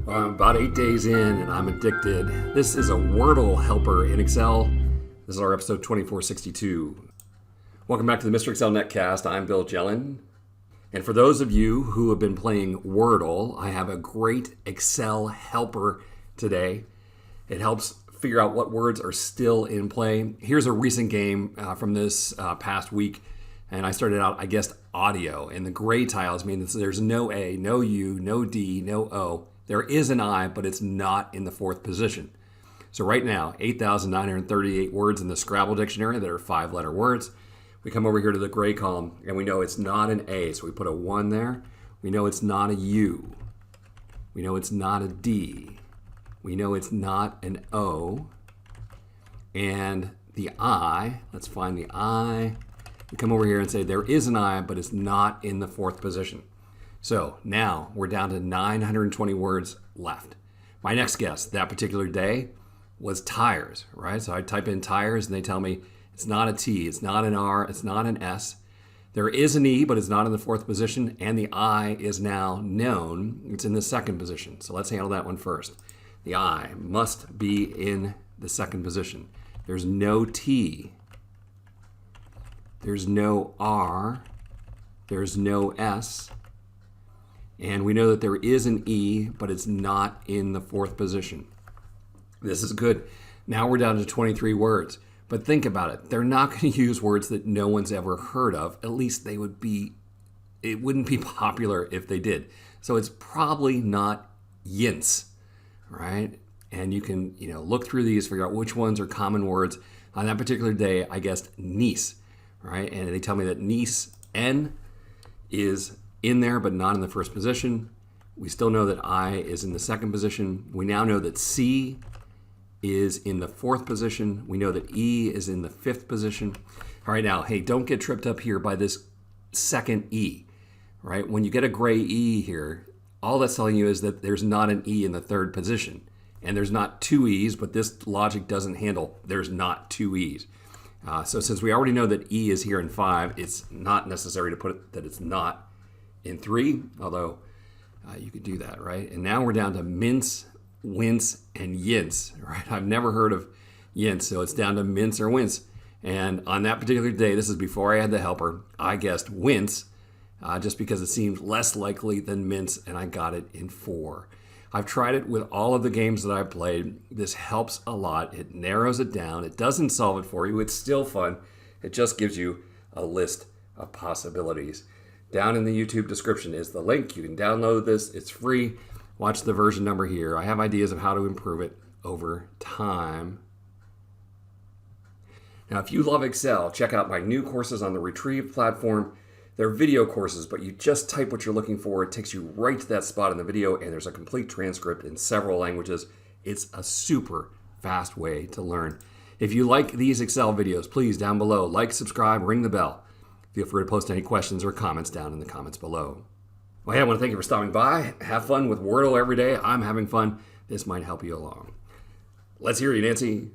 Well, I'm about 8 days in and I'm addicted. This is a Wordle helper in Excel. This is our episode 2462. Welcome back to the MrExcel netcast. I'm Bill Jelen. And for those of you who have been playing Wordle, I have a great Excel helper today. It helps figure out what words are still in play. Here's a recent game from this past week. And I started out, I guessed audio. And the gray tiles mean that there's no A, no U, no D, no O. There is an I, but it's not in the fourth position. So right now, 8,938 words in the Scrabble dictionary that are 5-letter words. We come over here to the gray column, and we know it's not an A, so we put a 1 there. We know it's not a U. We know it's not a D. We know it's not an O. And the I, let's find the I. We come over here and say there is an I, but it's not in the fourth position. So now we're down to 920 words left. My next guess that particular day was tires, right? So I type in tires and they tell me it's not a T, it's not an R, it's not an S. There is an E, but it's not in the fourth position. And the I is now known. It's in the second position. So let's handle that one first. The I must be in the second position. There's no T. There's no R. There's no S. And we know that there is an E, but it's not in the fourth position. This is good. Now we're down to 23 words. But think about it. They're not going to use words that no one's ever heard of. At least it wouldn't be popular if they did. So it's probably not yints, right? And you can, look through these, figure out which ones are common words. On that particular day, I guessed niece, right? And they tell me that niece, N, is in there, but not in the first position. We still know that I is in the second position. We now know that C is in the fourth position. We know that E is in the fifth position. All right, now, hey, don't get tripped up here by this second E, right? When you get a gray E here, all that's telling you is that there's not an E in the third position. And there's not two E's, but this logic doesn't handle there's not two E's. So since we already know that E is here in 5, it's not necessary to put it that it's not in 3, although you could do that, right? And now we're down to mince, wince, and yince, right? I've never heard of yince, so it's down to mince or wince. And on that particular day, this is before I had the helper, I guessed wince, just because it seemed less likely than mince, and I got it in 4. I've tried it with all of the games that I've played. This helps a lot. It narrows it down. It doesn't solve it for you. It's still fun. It just gives you a list of possibilities. Down in the YouTube description is the link. You can download this. It's free. Watch the version number here. I have ideas of how to improve it over time. Now, if you love Excel, check out my new courses on the Retrieve platform. They're video courses, but you just type what you're looking for. It takes you right to that spot in the video, and there's a complete transcript in several languages. It's a super fast way to learn. If you like these Excel videos, please, down below, like, subscribe, ring the bell. Feel free to post any questions or comments down in the comments below. Well, hey, I want to thank you for stopping by. Have fun with Wordle every day. I'm having fun. This might help you along. Let's hear you, Nancy.